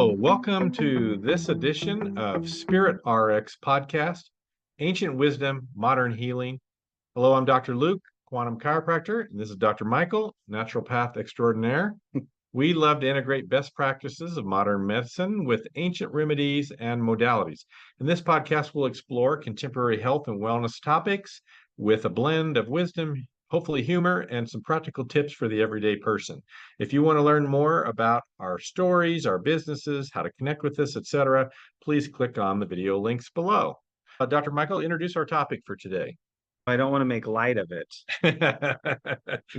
Hello, welcome to this edition of Spirit RX podcast, Ancient Wisdom, Modern Healing. Hello, I'm Dr. Luke, quantum chiropractor, and this is Dr. Michael, naturopath extraordinaire. We love to integrate best practices of modern medicine with ancient remedies and modalities. In this podcast, we'll explore contemporary health and wellness topics with a blend of wisdom, hopefully humor, and some practical tips for the everyday person. If you want to learn more about our stories, our businesses, how to connect with us, etc., please click on the video links below. Dr. Michael, introduce our topic for today. I don't want to make light of it.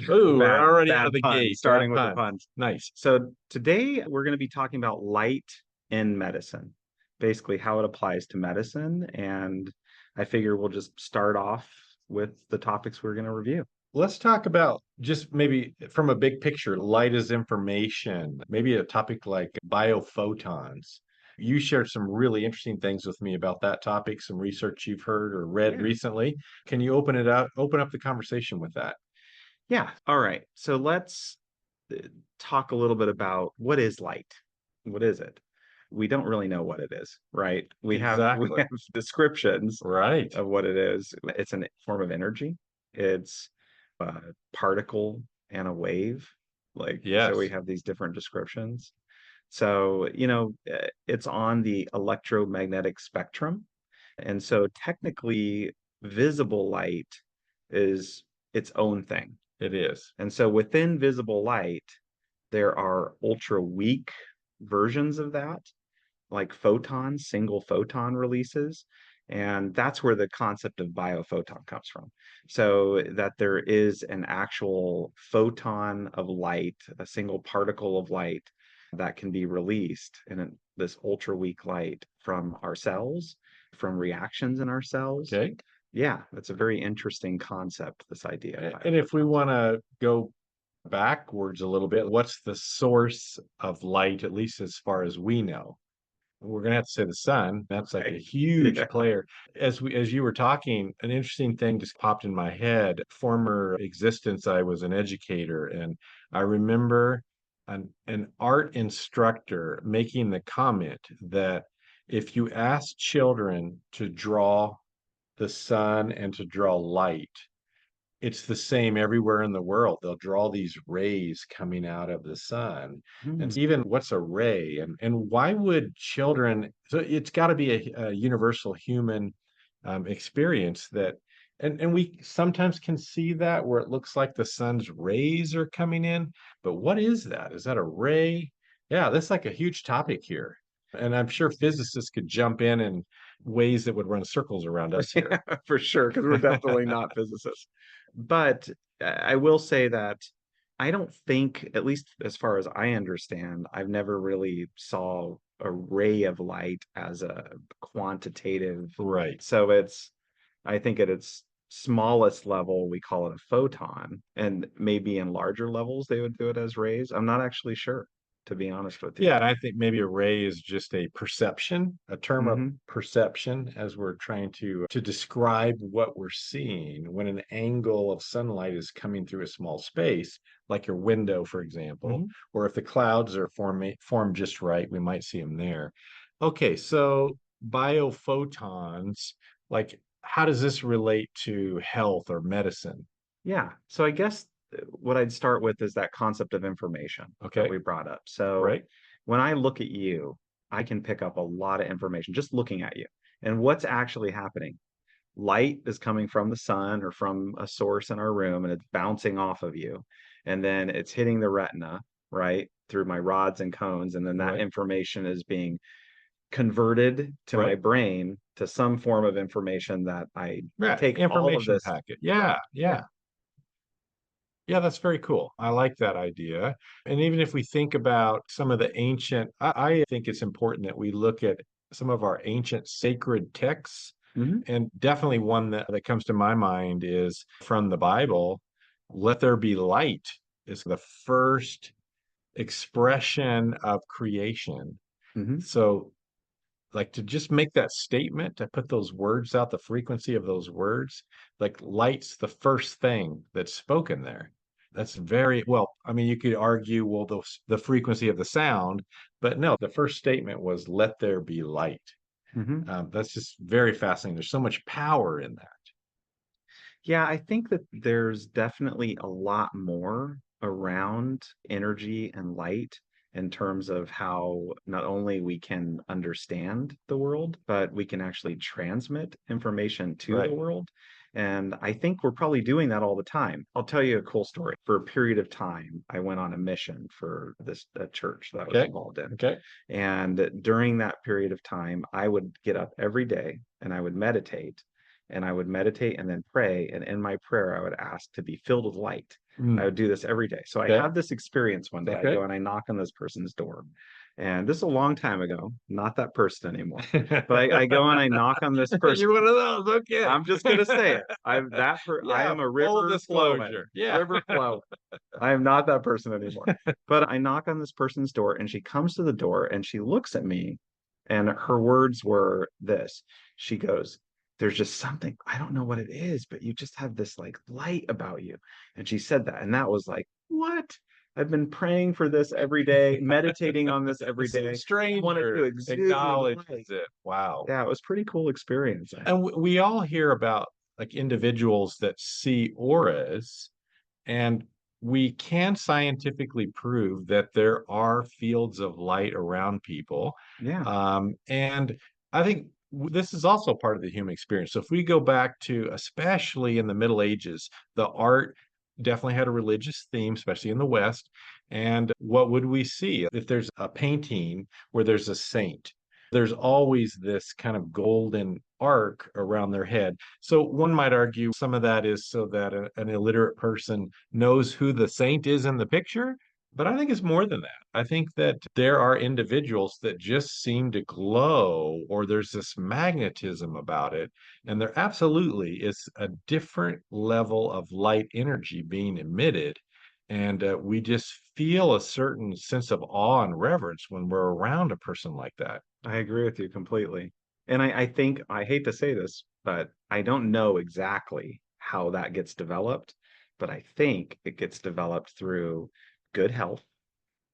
Ooh, we're already out of the pun, gate. starting with the puns. Nice. So today we're going to be talking about light in medicine, basically how it applies to medicine. And I figure we'll just start off with the topics we're going to review. Let's talk about just maybe from a big picture, light as information, maybe a topic like biophotons. You shared some really interesting things with me about that topic, some research you've heard or read recently. Can you open up the conversation with that? Yeah. All right. So let's talk a little bit about what is light? What is it? We don't really know what it is, right? We have descriptions right of what it is. It's a form of energy. It's a particle and a wave. So we have these different descriptions. So, it's on the electromagnetic spectrum. And so technically, visible light is its own thing. It is. And so within visible light, there are ultra weak versions of that, like photons, single photon releases. And that's where the concept of biophoton comes from. So that there is an actual photon of light, a single particle of light that can be released in this ultra weak light from our cells, from reactions in our cells. Okay. Yeah, that's a very interesting concept, this idea. And if we want to go backwards a little bit, what's the source of light, at least as far as we know? We're going to have to say the sun. That's like a huge player. As you were talking, an interesting thing just popped in my head. Former existence, I was an educator, and I remember an art instructor making the comment that if you ask children to draw the sun and to draw light, it's the same everywhere in the world. They'll draw these rays coming out of the sun. And even what's a ray? And why would children, so it's got to be a universal human experience that, and we sometimes can see that where it looks like the sun's rays are coming in, but what is that? Is that a ray? Yeah, that's like a huge topic here. And I'm sure physicists could jump in ways that would run circles around us here. For sure, because we're definitely not physicists. But I will say that I don't think, at least as far as I understand, I've never really saw a ray of light as a quantitative. Right. So I think at its smallest level, we call it a photon. And maybe in larger levels, they would do it as rays. I'm not actually sure, to be honest with you. Yeah, and I think maybe a ray is just a perception, a term of perception, as we're trying to describe what we're seeing when an angle of sunlight is coming through a small space, like your window, for example, or if the clouds are formed just right, we might see them there. Okay, so biophotons, like how does this relate to health or medicine? Yeah, so I guess what I'd start with is that concept of information that we brought up. So when I look at you, I can pick up a lot of information just looking at you. And what's actually happening? Light is coming from the sun or from a source in our room, and it's bouncing off of you. And then it's hitting the retina, right, through my rods and cones. And then that information is being converted to my brain to some form of information that I take all of this. Packet. Yeah. Yeah, that's very cool. I like that idea. And even if we think about some of the ancient, I think it's important that we look at some of our ancient sacred texts. And definitely one that comes to my mind is from the Bible. Let there be light is the first expression of creation. So, like to just make that statement, to put those words out, the frequency of those words, like light's the first thing that's spoken there. That's very well. I mean, you could argue, well, the frequency of the sound, but no, the first statement was, "Let there be light." That's just very fascinating. There's so much power in that. Yeah, I think that there's definitely a lot more around energy and light in terms of how not only we can understand the world, but we can actually transmit information to the Right. world. And I think we're probably doing that all the time. I'll tell you a cool story. For a period of time, I went on a mission for this a church that I was Okay. involved in. Okay. And during that period of time, I would get up every day and I would meditate, and I would meditate and then pray. And in my prayer, I would ask to be filled with light. I would do this every day. So I Okay. had this experience one day. I Okay. go and I knock on this person's door. And this is a long time ago, not that person anymore. But I go and I knock on this person. You're one of those. Okay. I'm just gonna say it. I am a full river flowing. disclosure. Yeah. River flow. I am not that person anymore. But I knock on this person's door and she comes to the door and she looks at me, and her words were this. She goes, "There's just something, I don't know what it is, but you just have this like light about you." And she said that. And that was like, what? I've been praying for this every day, meditating on this every day. I wanted to Stranger exude acknowledges light. it. Wow. Yeah, it was pretty cool experience. And we all hear about like individuals that see auras, and we can scientifically prove that there are fields of light around people. Yeah. And I think this is also part of the human experience. So if we go back to, especially in the Middle Ages, the art definitely had a religious theme, especially in the West. And what would we see? If there's a painting where there's a saint, there's always this kind of golden arc around their head. So one might argue some of that is so that an illiterate person knows who the saint is in the picture. But I think it's more than that. I think that there are individuals that just seem to glow, or there's this magnetism about it. And there absolutely is a different level of light energy being emitted. And we just feel a certain sense of awe and reverence when we're around a person like that. I agree with you completely. And I think, I hate to say this, but I don't know exactly how that gets developed, but I think it gets developed through good health,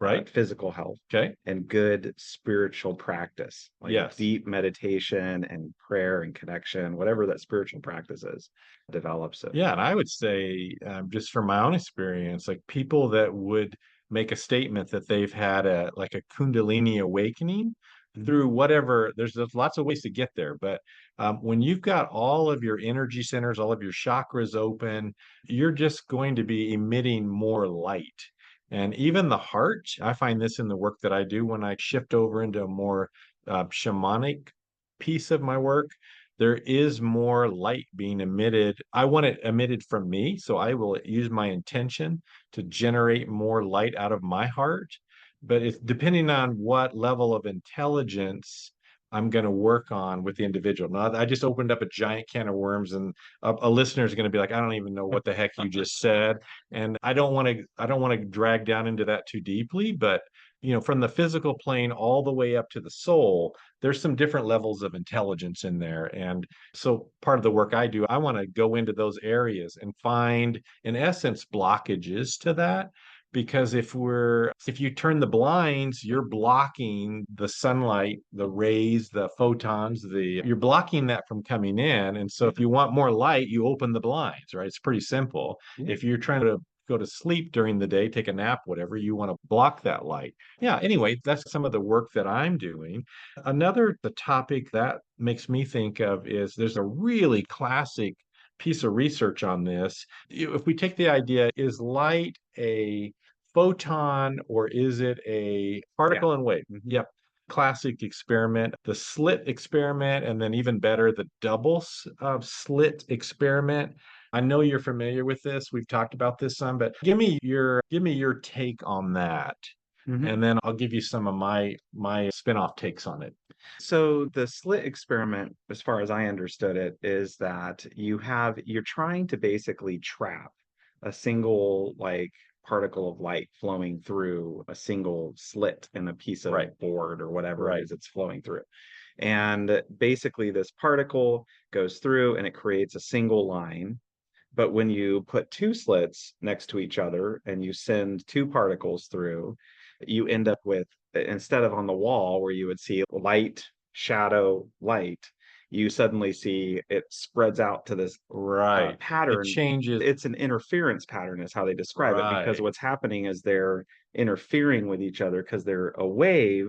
Right? physical health, Okay. and good spiritual practice, like Yes. deep meditation and prayer and connection, whatever that spiritual practice is, develops it. Yeah, and I would say, just from my own experience, like people that would make a statement that they've had a like a Kundalini awakening through whatever. There's lots of ways to get there, but when you've got all of your energy centers, all of your chakras open, you're just going to be emitting more light. And even the heart, I find this in the work that I do when I shift over into a more shamanic piece of my work. There is more light being emitted. I want it emitted from me, so I will use my intention to generate more light out of my heart. But it's depending on what level of intelligence I'm going to work on with the individual. Now, I just opened up a giant can of worms, and a listener is going to be like, "I don't even know what the heck you just said," and I don't want to drag down into that too deeply. But from the physical plane all the way up to the soul, there's some different levels of intelligence in there. And so part of the work I do, I want to go into those areas and find, in essence, blockages to that. Because if you turn the blinds, you're blocking the sunlight, the rays, the photons, you're blocking that from coming in. And so if you want more light, you open the blinds, right? It's pretty simple. If you're trying to go to sleep during the day, take a nap, whatever, you want to block that light. Yeah, anyway, that's some of the work that I'm doing. The topic that makes me think of is there's a really classic piece of research on this. If we take the idea, is light a photon or is it a particle and wave? Yep. Classic experiment, the slit experiment, and then even better, the double slit experiment. I know you're familiar with this. We've talked about this some, but give me your take on that. And then I'll give you some of my spin-off takes on it. So the slit experiment, as far as I understood it, is that you're trying to basically trap a single like particle of light flowing through a single slit in a piece of board or whatever it is it's flowing through. And basically this particle goes through and it creates a single line. But when you put two slits next to each other and you send two particles through, you end up with, instead of on the wall where you would see light, shadow, light, you suddenly see it spreads out to this Right. It pattern. changes. It's an interference pattern, is how they describe it, because Right. what's happening is they're interfering with each other because they're a wave,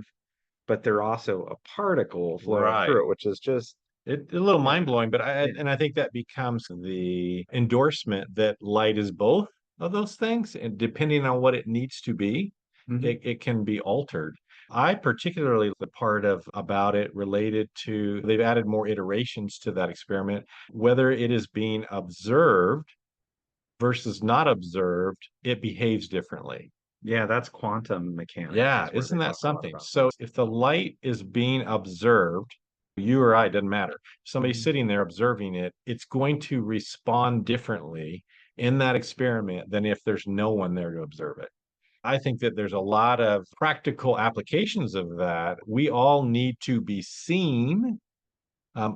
but they're also a particle flowing Right. through it, which is just A little yeah, mind blowing, but yeah. I think that becomes the endorsement that light is both of those things, and depending on what it needs to be, Mhm. it can be altered. I particularly the part of about it related to they've added more iterations to that experiment, whether it is being observed versus not observed, it behaves differently. Yeah, that's quantum mechanics Yeah, is where isn't they that talk a lot something? about So this. if the light is being observed, you or I, doesn't matter. Somebody Mhm. sitting there observing it, it's going to respond differently in that experiment than if there's no one there to observe it. I think that there's a lot of practical applications of that. We all need to be seen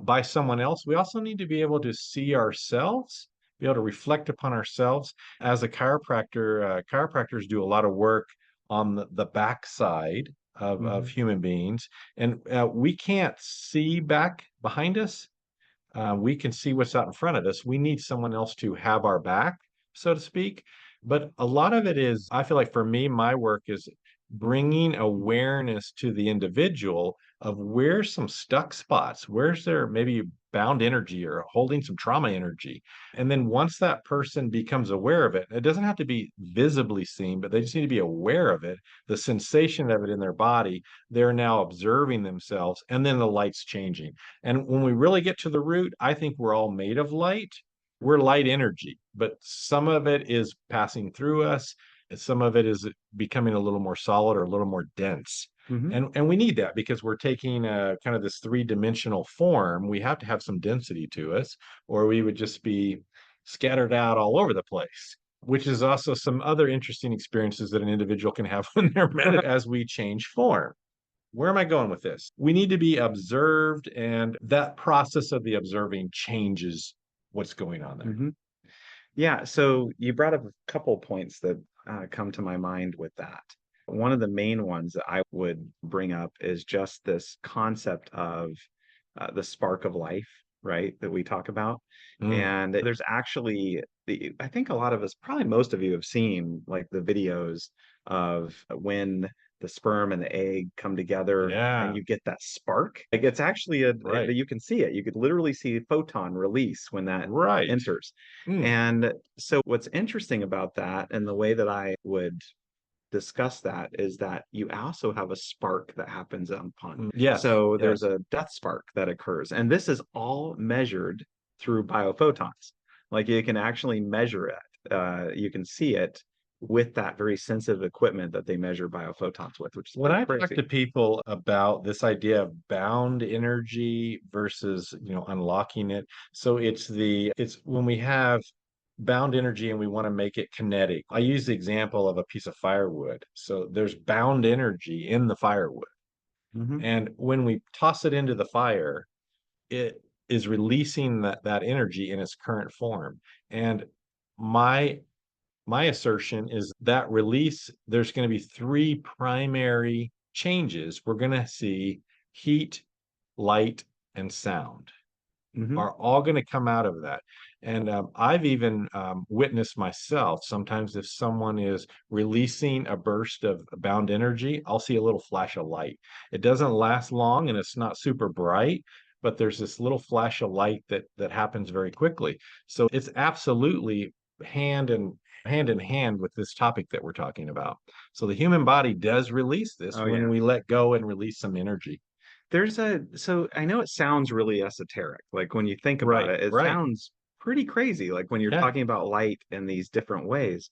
by someone else. We also need to be able to see ourselves, be able to reflect upon ourselves. As a chiropractor, chiropractors do a lot of work on the backside of Mhm. human beings, and we can't see back behind us. We can see what's out in front of us. We need someone else to have our back, so to speak. But a lot of it is, I feel like for me, my work is bringing awareness to the individual of where's some stuck spots, where's there maybe bound energy or holding some trauma energy. And then once that person becomes aware of it, it doesn't have to be visibly seen, but they just need to be aware of it, the sensation of it in their body. They're now observing themselves, and then the light's changing. And when we really get to the root, I think we're all made of light. We're light energy, but some of it is passing through us, and some of it is becoming a little more solid or a little more dense. Mhm. And we need that because we're taking kind of this three-dimensional form. We have to have some density to us, or we would just be scattered out all over the place. Which is also some other interesting experiences that an individual can have when they're met as we change form. Where am I going with this? We need to be observed, and that process of the observing changes what's going on there. Mhm. Yeah, so you brought up a couple points that come to my mind with that. One of the main ones that I would bring up is just this concept of the spark of life, right? That we talk about. Mm, And there's actually, I think a lot of us, probably most of you have seen like the videos of when the sperm and the egg come together and yeah, you get that spark. Like it's actually right, you can see it. You could literally see a photon release when that right. enters. Mm, And so what's interesting about that and the way that I would discuss that is that you also have a spark that happens upon. yes, So there's yes. a death spark that occurs, and this is all measured through biophotons. Like you can actually measure it. You can see it with that very sensitive equipment that they measure biophotons with, which is When pretty I talk crazy. to people about this idea of bound energy versus, unlocking it, so it's when we have bound energy and we want to make it kinetic. I use the example of a piece of firewood. So there's bound energy in the firewood. Hmm. And when we toss it into the fire, it is releasing that energy in its current form. And my my assertion is that release, there's going to be three primary changes. We're going to see heat, light, and sound Hmm. are all going to come out of that. And I've even witnessed myself sometimes if someone is releasing a burst of bound energy, I'll see a little flash of light. It doesn't last long and it's not super bright, but there's this little flash of light that happens very quickly. So it's absolutely hand in hand with this topic that we're talking about. So the human body does release this Oh when yeah. we let go and release some energy. So I know it sounds really esoteric. Like when you think about Right, it, it right. sounds pretty crazy. Like when you're Yeah. talking about light in these different ways,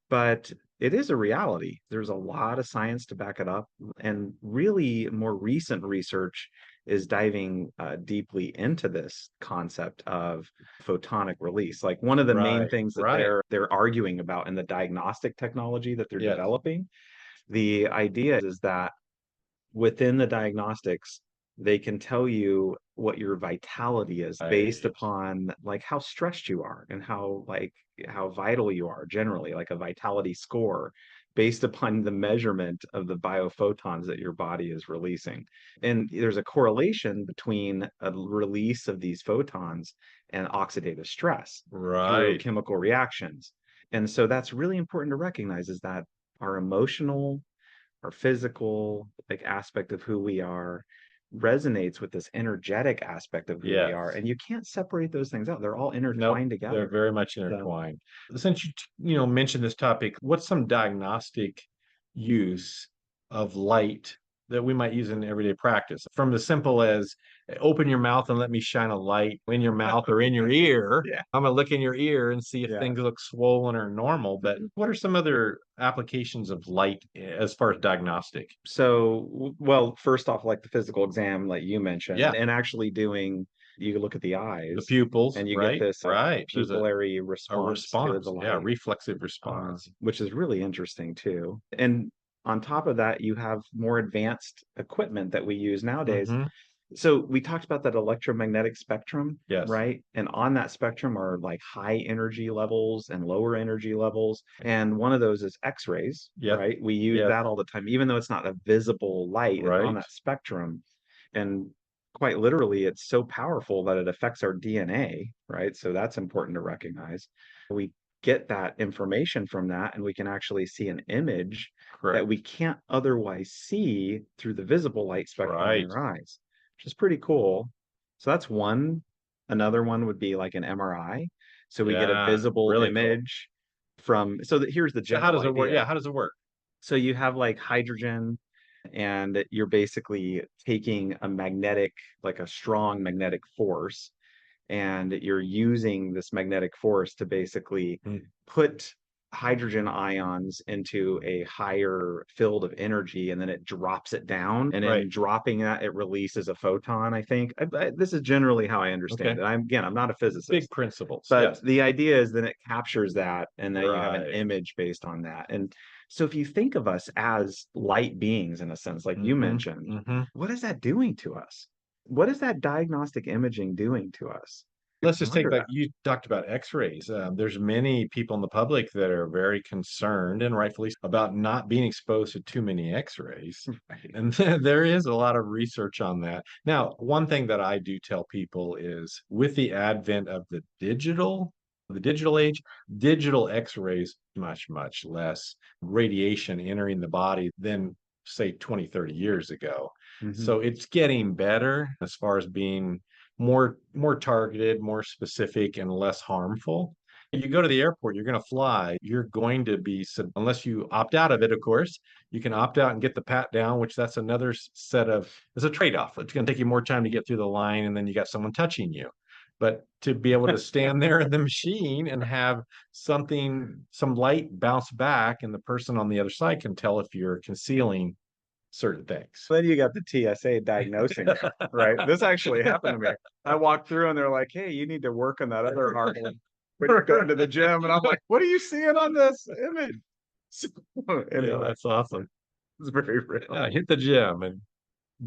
but it is a reality. There's a lot of science to back it up. And really, more recent research is diving deeply into this concept of photonic release. Like one of the main Right, things that right. they're arguing about in the diagnostic technology that they're Yes. developing, the idea is that within the diagnostics, They can tell you what your vitality is based upon like how stressed you are and how vital you are generally, like a vitality score based upon the measurement of the biophotons that your body is releasing. And there's a correlation between a release of these photons and oxidative stress through chemical reactions. And so that's really important to recognize, is that our emotional, our physical like aspect of who we are resonates with this energetic aspect of who we are, and you can't separate those things out. They're all intertwined together. They're very much intertwined. Since you mentioned this topic, what's some diagnostic use of light that we might use in everyday practice? From the simple as open your mouth and let me shine a light in your mouth or in your ear. I'm gonna look in your ear and see if things look swollen or normal. But what are some other applications of light as far as diagnostic? So, well, first off, like the physical exam, like you mentioned, and actually doing, you can look at the eyes, the pupils, and you get this pupillary a response response, to the light, reflexive response, which is really interesting too. And on top of that, you have more advanced equipment that we use nowadays. So we talked about that electromagnetic spectrum, right? And on that spectrum are like high energy levels and lower energy levels. And one of those is X-rays, right? We use that all the time, even though it's not a visible light, it's on that spectrum. And quite literally, it's so powerful that it affects our DNA, right? So that's important to recognize. We get that information from that, and we can actually see an image that we can't otherwise see through the visible light spectrum in our eyes, which is pretty cool. So that's one. Another one would be like an MRI. So we get a visible image from, so that here's the general how does it idea. work? Yeah, how does it work? So you have like hydrogen, and you're basically taking a magnetic, like a strong magnetic force, and you're using this magnetic force to basically put hydrogen ions into a higher field of energy, and then it drops it down, and in dropping that it releases a photon, I think. This is generally how I understand it. I'm not a physicist. Big principles, but the idea is then it captures that, and then you have an image based on that. And so if you think of us as light beings in a sense, like you mentioned, what is that doing to us? What is that diagnostic imaging doing to us? Let's just take back, you talked about X-rays. There's many people in the public that are very concerned, and rightfully, about not being exposed to too many X-rays. And there is a lot of research on that. Now, one thing that I do tell people is with the advent of the digital age, digital X-rays, much less radiation entering the body than say 20, 30 years ago. So it's getting better as far as being more targeted, more specific, and less harmful. You go to the airport, you're going to fly, you're going to be, unless you opt out of it, of course, you can opt out and get the pat down, which that's another set of, it's a trade-off. It's going to take you more time to get through the line, and then you got someone touching you. But to be able to stand there in the machine and have some light bounce back, and the person on the other side can tell if you're concealing certain things. Then you got the TSA diagnosing, right? This actually happened to me. I walked through and they're like, "Hey, you need to work on that other heart when you're going to the gym." And I'm like, "What are you seeing on this image?" Anyway, that's awesome. It's very real. Yeah, hit the gym and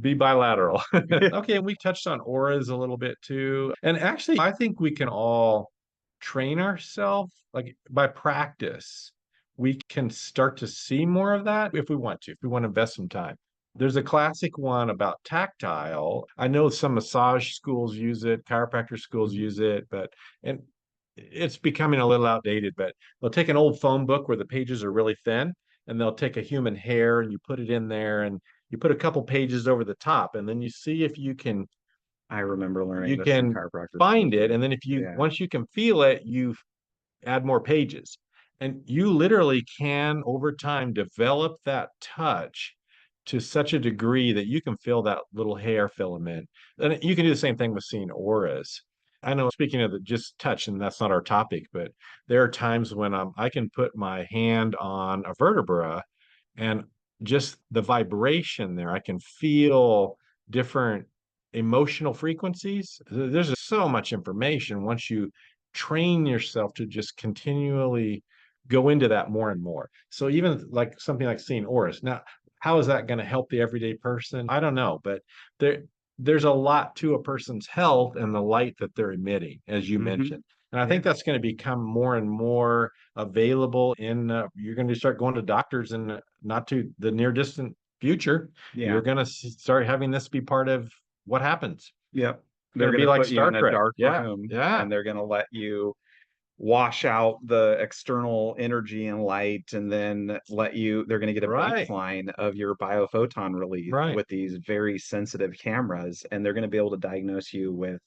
be bilateral. Okay, and we touched on auras a little bit too. And actually, I think we can all train ourselves, like by practice. We can start to see more of that if we want to invest some time. There's a classic one about tactile. I know some massage schools use it, chiropractor schools use it, and it's becoming a little outdated, but they'll take an old phone book where the pages are really thin, and they'll take a human hair and you put it in there, and you put a couple pages over the top, and then you see if you can. I remember learning you can find it, and then if you once you can feel it, you add more pages. And you literally can, over time, develop that touch to such a degree that you can feel that little hair filament. And you can do the same thing with seeing auras. I know, speaking of just touch, and that's not our topic, but there are times when I can put my hand on a vertebra, and just the vibration there, I can feel different emotional frequencies. There's so much information once you train yourself to just continually go into that more and more. So even like something like seeing auras. Now, how is that going to help the everyday person? I don't know, but there's a lot to a person's health and the light that they're emitting, as you mentioned. And I think that's going to become more and more available in, you're going to start going to doctors in not too the near distant future. You're going to start having this be part of what happens. Yep. They're going to be like Star Trek. In a dark room, and they're going to let you wash out the external energy and light, and then they're going to get a baseline of your biophoton release with these very sensitive cameras, and they're going to be able to diagnose you with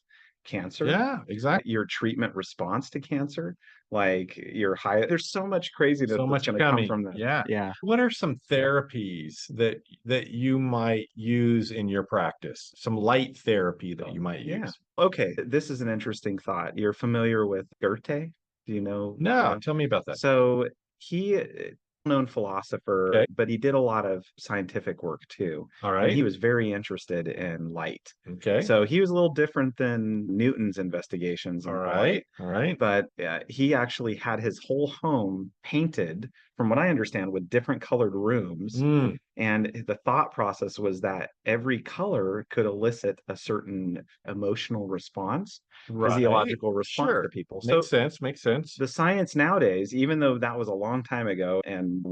cancer. Yeah, exactly. Your treatment response to cancer, like there's so much craziness that's going to come from that. Yeah. What are some therapies that you might use in your practice? Some light therapy that you might use? Okay, this is an interesting thought. You're familiar with Goethe? Do you know? No, tell me about that. So he, known philosopher, but he did a lot of scientific work too. All right. And he was very interested in light. Okay. So he was a little different than Newton's investigations. All right. All right. But he actually had his whole home painted, from what I understand, with different colored rooms. And the thought process was that every color could elicit a certain emotional response, physiological response to people. Makes sense. The science nowadays, even though that was a long time ago, and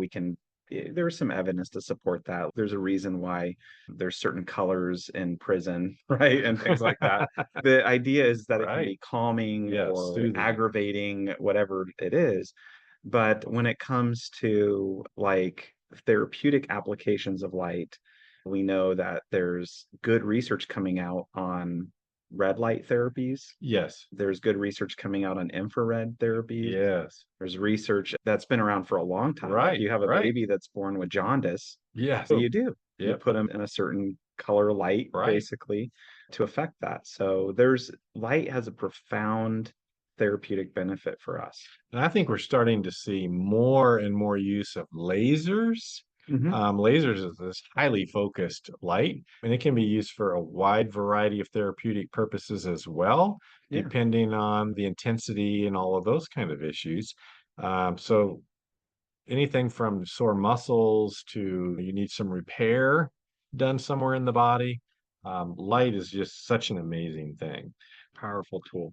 there's some evidence to support that. There's a reason why there's certain colors in prison, right? And things like that. The idea is that it can be calming or soothing, aggravating, whatever it is. But when it comes to like therapeutic applications of light, we know that there's good research coming out on red light therapies. Yes. There's good research coming out on infrared therapy. Yes. There's research that's been around for a long time. Right. You have a baby that's born with jaundice. Yes. So you do. You put them in a certain color light, basically, to affect that. So light has a profound therapeutic benefit for us. And I think we're starting to see more and more use of lasers. Lasers is this highly focused light, and it can be used for a wide variety of therapeutic purposes as well, depending on the intensity and all of those kind of issues. So anything from sore muscles to you need some repair done somewhere in the body. Light is just such an amazing thing. Powerful tool.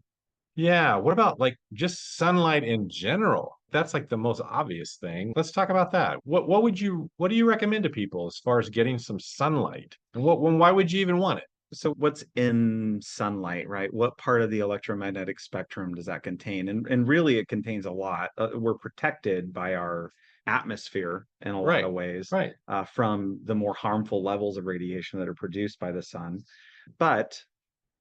Yeah. What about like just sunlight in general? That's like the most obvious thing. Let's talk about that. What do you recommend to people as far as getting some sunlight? And why would you even want it? So what's in sunlight, right? What part of the electromagnetic spectrum does that contain? And really it contains a lot. We're protected by our atmosphere in a lot of ways from the more harmful levels of radiation that are produced by the sun. But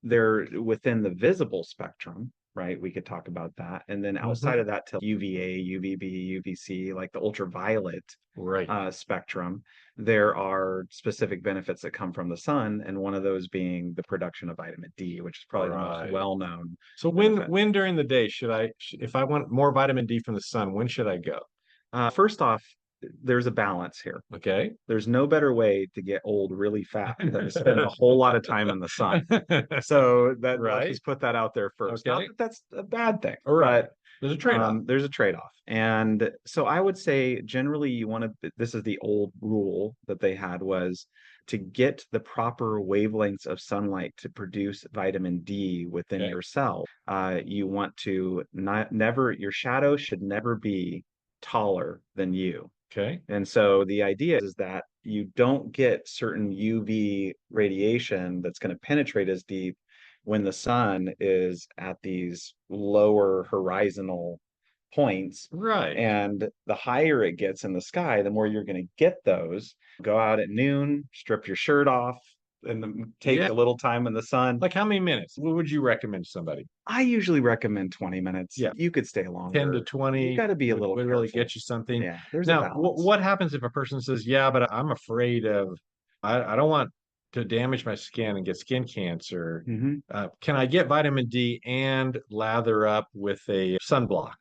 they're within the visible spectrum, right? We could talk about that. And then outside of that, to UVA, UVB, UVC, like the ultraviolet spectrum, there are specific benefits that come from the sun. And one of those being the production of vitamin D, which is probably the most well-known. So when during the day if I want more vitamin D from the sun, when should I go? First off, there's a balance here. Okay. There's no better way to get old really fast than to spend a whole lot of time in the sun. So let's just put that out there first. Not that that's a bad thing. But there's a trade-off. There's a trade-off. And so I would say generally this is the old rule that they had, was to get the proper wavelengths of sunlight to produce vitamin D within your cell. You want to your shadow should never be taller than you. Okay. And so the idea is that you don't get certain UV radiation that's going to penetrate as deep when the sun is at these lower horizontal points. Right. And the higher it gets in the sky, the more you're going to get those. Go out at noon, strip your shirt off, and take a little time in the sun. Like how many minutes? What would you recommend to somebody? I usually recommend 20 minutes. Yeah. You could stay longer. 10 to 20. You got to be a little would really get you something. Yeah. There's now, what happens if a person says, yeah, but I'm afraid of, I don't want to damage my skin and get skin cancer. Can I get vitamin D and lather up with a sunblock?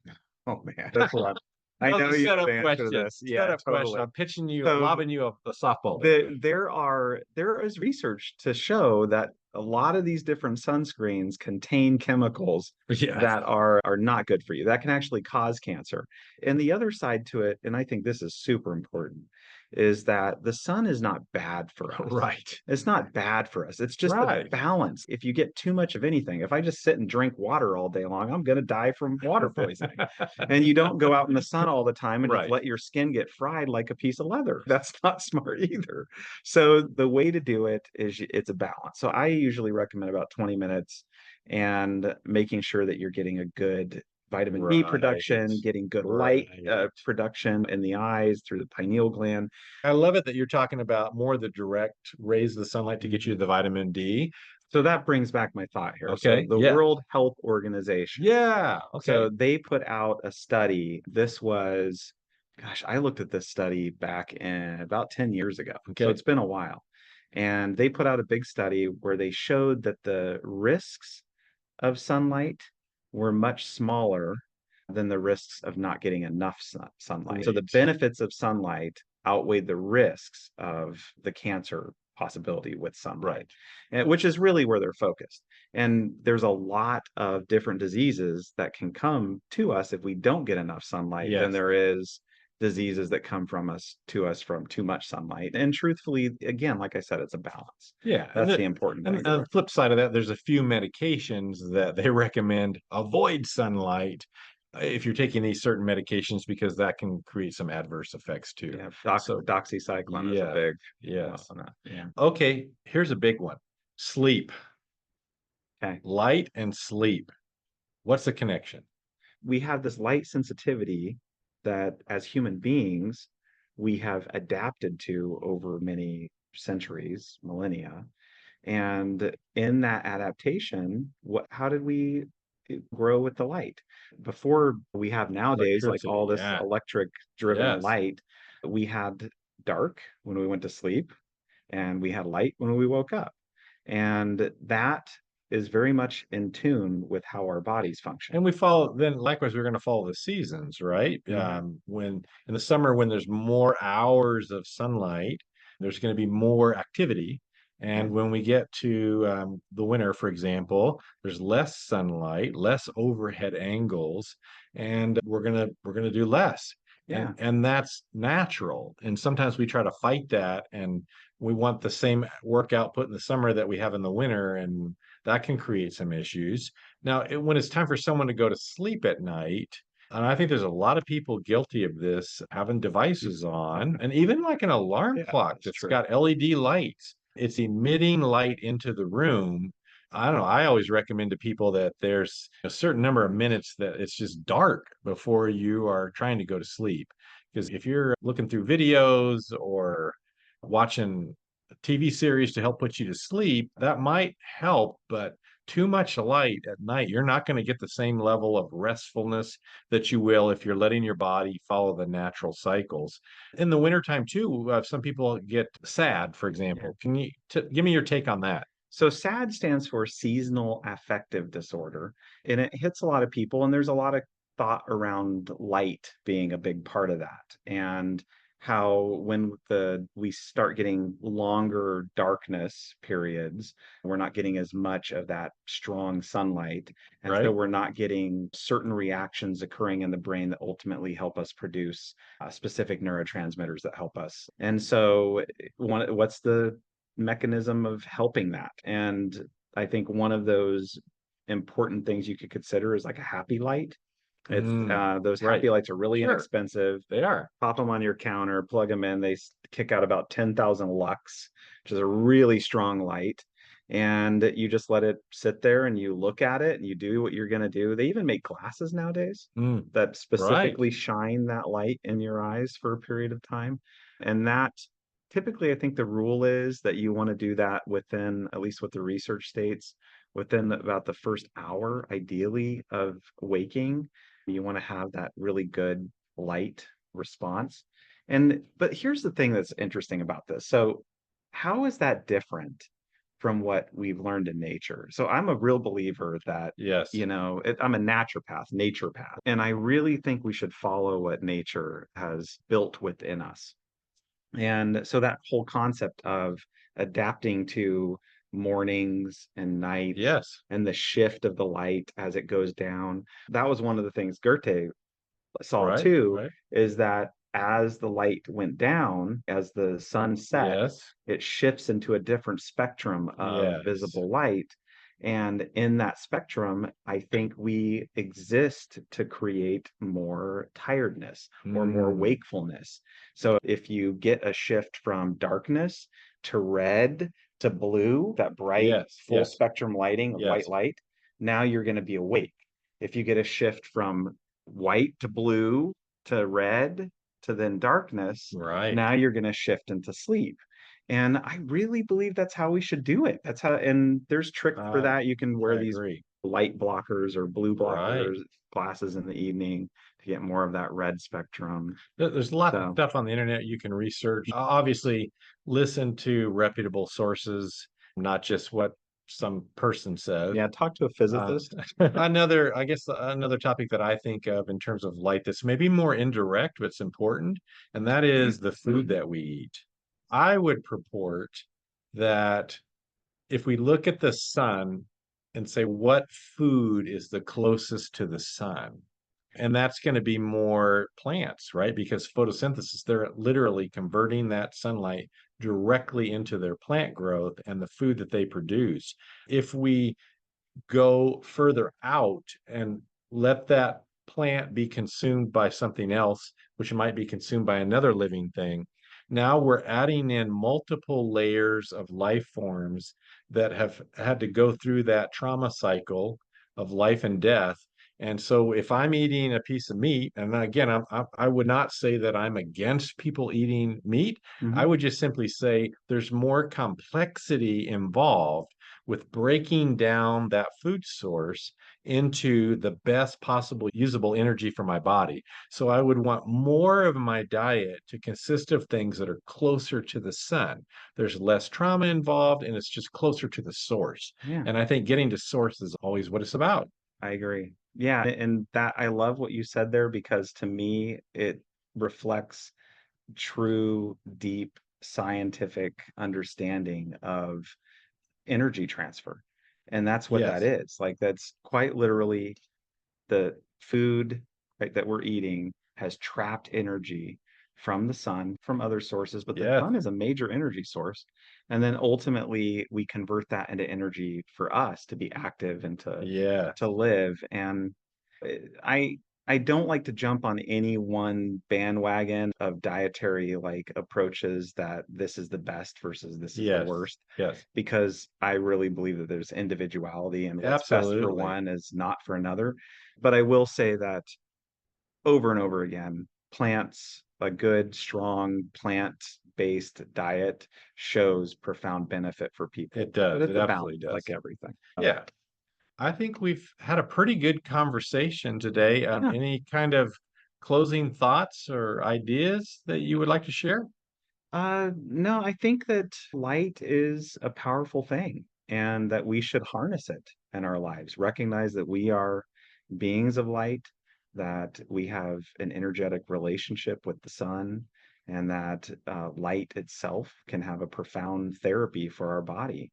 Oh, man. That's a lot. I know you have to answer this. Yeah, totally. I'm pitching you, lobbing you a softball. There is research to show that a lot of these different sunscreens contain chemicals that are not good for you, that can actually cause cancer. And the other side to it, and I think this is super important, is that the sun is not bad for us. Right. It's not bad for us. It's just the balance. If you get too much of anything, if I just sit and drink water all day long, I'm going to die from water poisoning. And you don't go out in the sun all the time and just let your skin get fried like a piece of leather. That's not smart either. So the way to do it is it's a balance. So I usually recommend about 20 minutes and making sure that you're getting a good vitamin D production, getting good light production in the eyes through the pineal gland. I love it that you're talking about more the direct rays of the sunlight to get you the vitamin D. So that brings back my thought here. Okay. So the World Health Organization. Yeah. Okay. So they put out a study. This was, gosh, I looked at this study back in about 10 years ago. Okay. So it's been a while. And they put out a big study where they showed that the risks of sunlight were much smaller than the risks of not getting enough sunlight. Right. So the benefits of sunlight outweighed the risks of the cancer possibility with sunlight, and, which is really where they're focused. And there's a lot of different diseases that can come to us if we don't get enough sunlight than there is diseases that come from us from too much sunlight. And truthfully, again, like I said, it's a balance. Yeah. That's the important thing. And on the flip side of that, there's a few medications that they recommend avoid sunlight if you're taking these certain medications, because that can create some adverse effects too. Yeah, doxycycline is a big Yeah. Okay, here's a big one. Sleep. Okay. Light and sleep. What's the connection? We have this light sensitivity that as human beings, we have adapted to over many centuries, millennia. And in that adaptation, how did we grow with the light? Before we have nowadays, like all this electric driven light, we had dark when we went to sleep and we had light when we woke up. And that is very much in tune with how our bodies function. And we follow, then likewise, we're going to follow the seasons, right? When in the summer, when there's more hours of sunlight, there's going to be more activity. And when we get to the winter, for example, there's less sunlight, less overhead angles, and we're gonna do less. And that's natural. And sometimes we try to fight that, and we want the same work output in the summer that we have in the winter, and that can create some issues. Now, when it's time for someone to go to sleep at night, and I think there's a lot of people guilty of this, having devices on, and even like an alarm clock that's got LED lights. It's emitting light into the room. I don't know. I always recommend to people that there's a certain number of minutes that it's just dark before you are trying to go to sleep. Because if you're looking through videos or watching a TV series to help put you to sleep, that might help, but too much light at night, you're not going to get the same level of restfulness that you will if you're letting your body follow the natural cycles. In the wintertime too, some people get SAD, for example. Can you give me your take on that? So SAD stands for seasonal affective disorder, and it hits a lot of people, and there's a lot of thought around light being a big part of that. And how when we start getting longer darkness periods, we're not getting as much of that strong sunlight. And so we're not getting certain reactions occurring in the brain that ultimately help us produce specific neurotransmitters that help us. And so what's the mechanism of helping that? And I think one of those important things you could consider is like a happy light. It's those happy lights are really inexpensive. They are. Pop them on your counter, plug them in. They kick out about 10,000 lux, which is a really strong light. And you just let it sit there and you look at it and you do what you're going to do. They even make glasses nowadays that specifically shine that light in your eyes for a period of time. And that typically, I think the rule is that you want to do that within, at least what the research states, within about the first hour, ideally, of waking. You want to have that really good light response. But here's the thing that's interesting about this. So how is that different from what we've learned in nature? So I'm a real believer that, I'm a naturopath, and I really think we should follow what nature has built within us. And so that whole concept of adapting to mornings and nights Yes. and the shift of the light as it goes down. That was one of the things Goethe saw Right. too, Right. is that as the light went down, as the sun set, Yes. it shifts into a different spectrum of Yes. visible light. And in that spectrum, I think we exist to create more tiredness or more Mm. wakefulness. So if you get a shift from darkness to red to blue, that bright Yes. full Yes. spectrum lighting of white Yes. light, now you're going to be awake. If you get a shift from white to blue to red to then darkness, Right. now you're going to shift into sleep. And I really believe that's how we should do it. That's how, and there's tricks for that. You can wear I these agree. light blockers or blue Right. blockers glasses in the evening to get more of that red spectrum. There's a lot of So stuff on the internet you can research. Obviously, listen to reputable sources, not just what some person says. yeah, talk to a physicist. I guess another topic that I think of in terms of light that's maybe more indirect, but it's important, and that is the food that we eat. I would purport that if we look at the sun and say what food is the closest to the sun, and that's going to be more plants, right? Because photosynthesis, they're literally converting that sunlight directly into their plant growth and the food that they produce. If we go further out and let that plant be consumed by something else, which might be consumed by another living thing. Now we're adding in multiple layers of life forms that have had to go through that trauma cycle of life and death. And so, if I'm eating a piece of meat, and again, I would not say that I'm against people eating meat. I Mhm. would just simply say there's more complexity involved with breaking down that food source into the best possible usable energy for my body. So I would want more of my diet to consist of things that are closer to the sun. There's less trauma involved and it's just closer to the source. Yeah, And I think getting to source is always what it's about. I agree. Yeah, and that I love what you said there because to me it reflects true, deep scientific understanding of energy transfer. And that's what that Yes. is. Like that's quite literally the food, right, that we're eating has trapped energy from the sun, from other sources, but the Yes. sun is a major energy source. And then ultimately we convert that into energy for us to be active and to Yes. live. And I I don't like to jump on any one bandwagon of dietary like approaches that this is the best versus this is the Yes. worst Yes. because I really believe that there's individuality and what's best for Absolutely. one is not for another. But I will say that over and over again, plants, a good, strong plant-based diet shows profound benefit for people. It But does. it's It a absolutely balance, like does. everything. Yeah. I think we've had a pretty good conversation today. Yeah. Any kind of closing thoughts or ideas that you would like to share? No, I think that light is a powerful thing and that we should harness it in our lives. Recognize that we are beings of light, that we have an energetic relationship with the sun, and that light itself can have a profound therapy for our body.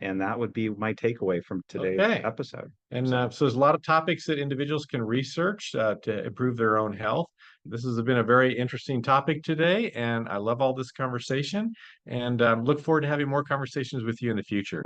And that would be my takeaway from today's Okay. episode. And So, so there's a lot of topics that individuals can research to improve their own health. This has been a very interesting topic today, and I love all this conversation and look forward to having more conversations with you in the future.